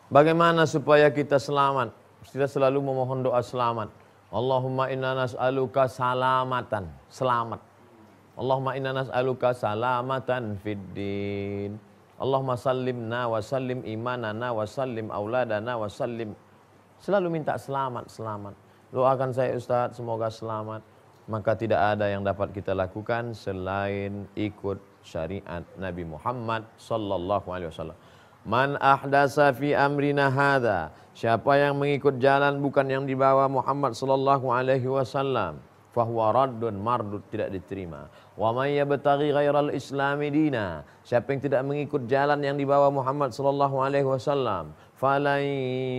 Bagaimana supaya kita selamat? Kita selalu memohon doa selamat. Allahumma inna nas'aluka salamatan. Selamat. Allahumma inna nas'aluka salamatan fid din. Allahumma sallimna wa sallim imanana wa sallim auladana wa sallim. Selalu minta selamat, selamat. Doakan saya Ustaz, semoga selamat. Maka tidak ada yang dapat kita lakukan selain ikut syariat Nabi Muhammad sallallahu alaihi wasallam. Man ahdasa fi amrina hadza, siapa yang mengikut jalan bukan yang dibawa Muhammad sallallahu alaihi wasallam, fahuwa raddun mardud, tidak diterima. Wa may yabtaghi ghairal islami dina, siapa yang tidak mengikut jalan yang dibawa Muhammad sallallahu alaihi wasallam, falan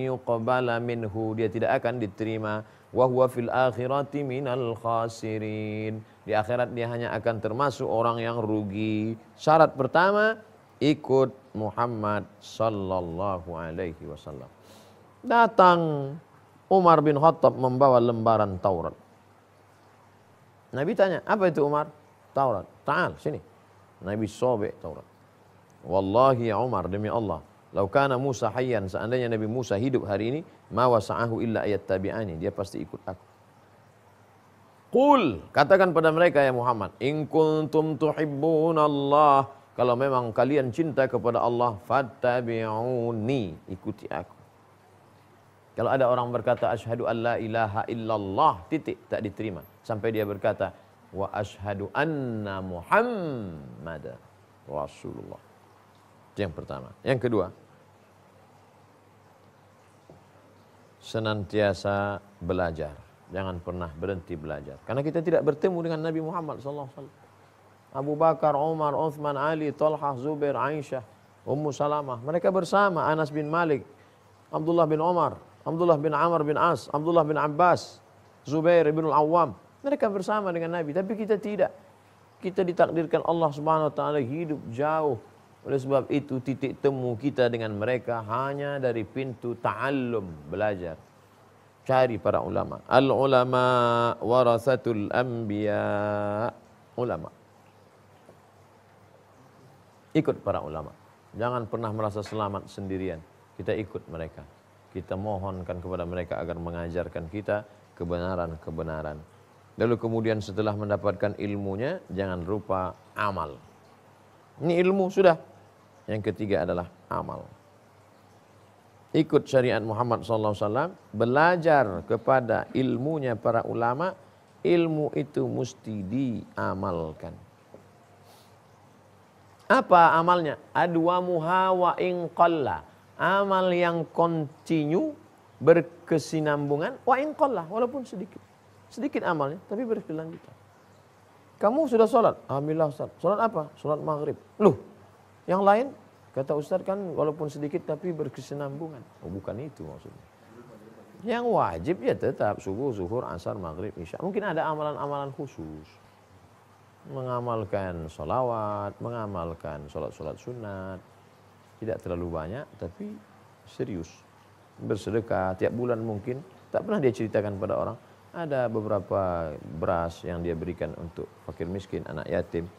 yuqbala minhu, dia tidak akan diterima. Wa huwa fil akhirati minal khasirin, di akhirat dia hanya akan termasuk orang yang rugi. Syarat pertama, ikut Muhammad sallallahu alaihi wasallam. Datang Umar bin Khattab membawa lembaran Taurat. Nabi tanya, apa itu Umar? Taurat. Ta'al, sini. Nabi sobek Taurat. Wallahi ya Umar, demi Allah, lau kana Musa hayyan, seandainya Nabi Musa hidup hari ini, ma wasa'ahu illa ayat tabi'ani, dia pasti ikut aku. Qul, katakan pada mereka ya Muhammad, in kuntum tuhibbunallah, kalau memang kalian cinta kepada Allah, fattabi'uni, ikuti aku. Kalau ada orang berkata asyhadu an la ilaha illallah, titik, tak diterima sampai dia berkata wa asyhadu anna Muhammad Rasulullah. Itu yang pertama. Yang kedua, senantiasa belajar. Jangan pernah berhenti belajar. Karena kita tidak bertemu dengan Nabi Muhammad SAW. Abu Bakar, Umar, Uthman, Ali, Talhah, Zubair, Aisyah, Ummu Salamah. Mereka bersama, Anas bin Malik, Abdullah bin Umar, Abdullah bin Amr bin As, Abdullah bin Abbas, Zubair bin Al-Awwam. Mereka bersama dengan Nabi. Tapi kita tidak. Kita ditakdirkan Allah Subhanahu Wa Taala hidup jauh. Oleh sebab itu titik temu kita dengan mereka hanya dari pintu ta'allum, belajar. Cari para ulama. Al-ulama warasatul anbiya. Ulama. Ikut para ulama. Jangan pernah merasa selamat sendirian. Kita ikut mereka. Kita mohonkan kepada mereka agar mengajarkan kita kebenaran-kebenaran. Lalu kemudian setelah mendapatkan ilmunya, jangan lupa amal. Ini ilmu sudah. Yang ketiga adalah amal. Ikut syariat Muhammad SAW, belajar kepada ilmunya para ulama, ilmu itu mesti diamalkan. Apa amalnya? Adwamuha wa in qalla. Amal yang kontinu, berkesinambungan, wa in qalla, walaupun sedikit. Sedikit amalnya, tapi berkelanjutan. Kamu sudah sholat? Alhamdulillah Ustaz. Sholat apa? Sholat maghrib. Loh, yang lain? Kata Ustaz kan walaupun sedikit tapi berkesinambungan. Oh, bukan itu maksudnya. Yang wajib ya tetap subuh, zuhur, asar, maghrib, isya. Mungkin ada amalan-amalan khusus. Mengamalkan sholawat, mengamalkan sholat-sholat sunat. Tidak terlalu banyak tapi serius. Bersedekah tiap bulan mungkin. Tak pernah dia ceritakan pada orang. Ada beberapa beras yang dia berikan untuk fakir miskin, anak yatim.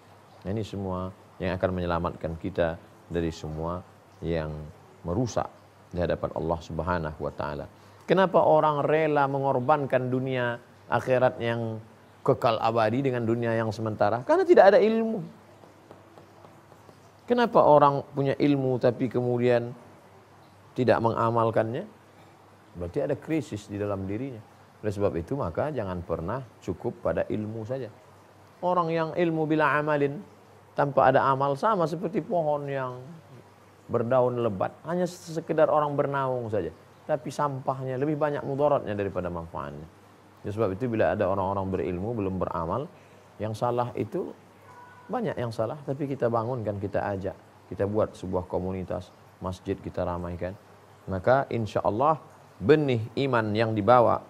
Ini semua yang akan menyelamatkan kita dari semua yang merusak di hadapan Allah Subhanahu wa taala. Kenapa orang rela mengorbankan dunia akhirat yang kekal abadi dengan dunia yang sementara? Karena tidak ada ilmu. Kenapa orang punya ilmu tapi kemudian tidak mengamalkannya? Berarti ada krisis di dalam dirinya. Oleh sebab itu maka jangan pernah cukup pada ilmu saja. Orang yang ilmu bila amalin, tanpa ada amal, sama seperti pohon yang berdaun lebat. Hanya sekedar orang bernaung saja. Tapi sampahnya lebih banyak mudaratnya daripada manfaatnya. Oleh sebab itu bila ada orang-orang berilmu belum beramal, yang salah itu banyak yang salah. Tapi kita bangunkan, kita ajak. Kita buat sebuah komunitas, masjid kita ramaikan. Maka insya Allah benih iman yang dibawa,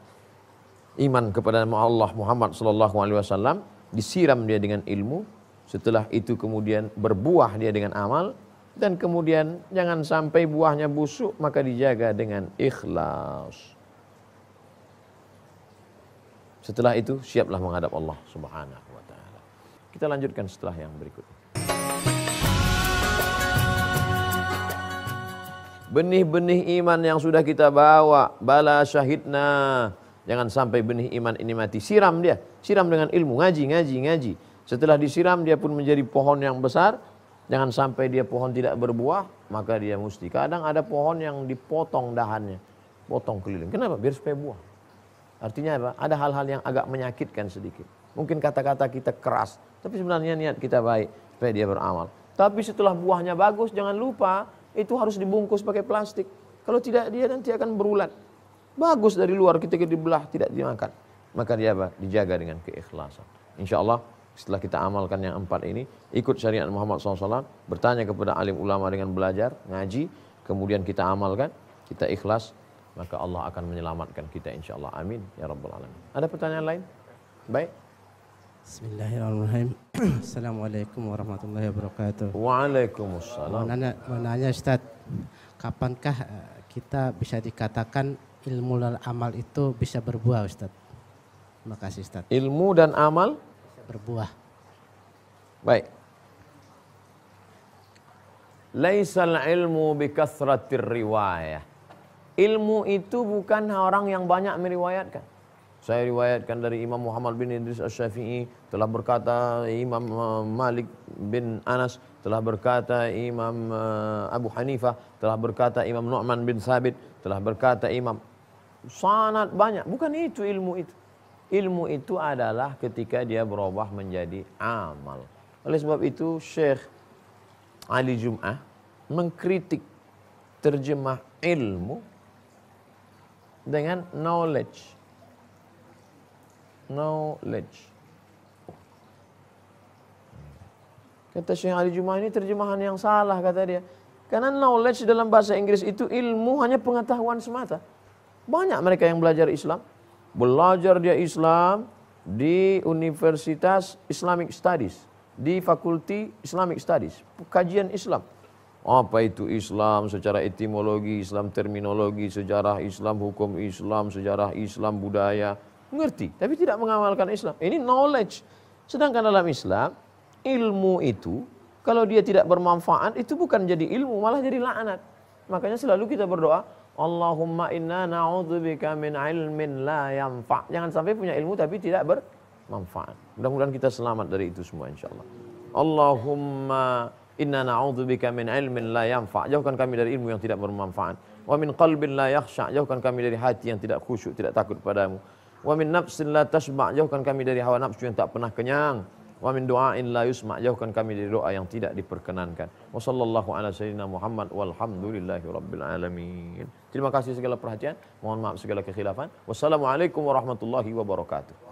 iman kepada Allah Muhammad SAW, disiram dia dengan ilmu. Setelah itu kemudian berbuah dia dengan amal. Dan kemudian jangan sampai buahnya busuk, maka dijaga dengan ikhlas. Setelah itu siaplah menghadap Allah Subhanahu wa taala. Kita lanjutkan setelah yang berikut. benih-benih iman yang sudah kita bawa, bala syahidna. Jangan sampai benih iman ini mati. Siram dia, siram dengan ilmu, ngaji. Setelah disiram dia pun menjadi pohon yang besar. Jangan sampai dia pohon tidak berbuah, maka dia mesti. Kadang ada pohon yang dipotong dahannya, potong keliling. Kenapa? Biar supaya buah. Artinya apa? Ada hal-hal yang agak menyakitkan sedikit. Mungkin kata-kata kita keras, tapi sebenarnya niat kita baik supaya dia beramal. Tapi setelah buahnya bagus, jangan lupa itu harus dibungkus pakai plastik. Kalau tidak, dia nanti akan berulat. Bagus dari luar, ketika dibelah tidak dimakan. Maka dia apa? Dijaga dengan keikhlasan. Insya Allah setelah kita amalkan yang 4 ini, ikut syariat Muhammad SAW, bertanya kepada alim ulama dengan belajar, ngaji, kemudian kita amalkan, kita ikhlas, maka Allah akan menyelamatkan kita insya Allah. Amin ya rabbal alamin. Ada pertanyaan lain? Baik. Bismillahirrahmanirrahim. Assalamualaikum warahmatullahi wabarakatuh. Waalaikumsalam. Mau nanya Ustaz, kapankah kita bisa dikatakan ilmu dan amal itu bisa berbuah Ustaz? Terima kasih Ustaz. Ilmu dan amal Bisa berbuah. baik. Laisal ilmu bikathratir riwayah. Ilmu itu bukan orang yang banyak meriwayatkan. Saya riwayatkan dari Imam Muhammad bin Idris Asy-Syafi'i, telah berkata Imam Malik bin Anas, telah berkata Imam Abu Hanifah, telah berkata Imam Nu'man bin Thabit, telah berkata Imam. Sangat banyak. Bukan itu ilmu itu. Ilmu itu adalah ketika dia berubah menjadi amal. Oleh sebab itu Syekh Ali Jum'ah mengkritik terjemah ilmu dengan knowledge. Kata Syekh Ali Jum'ah, ini terjemahan yang salah, kata dia. Karena knowledge dalam bahasa Inggris itu ilmu, hanya pengetahuan semata. Banyak mereka yang belajar Islam. Belajar dia Islam di Universitas Islamic Studies, di Fakulti Islamic Studies, kajian Islam. Apa itu Islam secara etimologi, Islam terminologi, sejarah Islam, hukum Islam, sejarah Islam, budaya. Ngerti, tapi tidak mengamalkan Islam. Ini knowledge. Sedangkan dalam Islam, ilmu itu, kalau dia tidak bermanfaat, itu bukan jadi ilmu, malah jadi laknat. Makanya selalu kita berdoa, Allahumma inna na'udzubika min ilmin la yanfa'. Jangan sampai punya ilmu tapi tidak bermanfaat. Mudah-mudahan kita selamat dari itu semua insyaAllah. Allahumma inna na'udzubika min ilmin la yanfa'. Jauhkan kami dari ilmu yang tidak bermanfaat. Wa min qalbin la yakhsha'. Jauhkan kami dari hati yang tidak khusyuk, tidak takut padamu. Wa min nafsin la tashba'. Jauhkan kami dari hawa nafsu yang tak pernah kenyang. Wa min du'ain la yusma'. Jauhkan kami dari doa yang tidak diperkenankan. Wa sallallahu ala sayyidina Muhammad walhamdulillahi rabbil alamin. Terima kasih segala perhatian. Mohon maaf segala kekhilafan. Wassalamualaikum warahmatullahi wabarakatuh.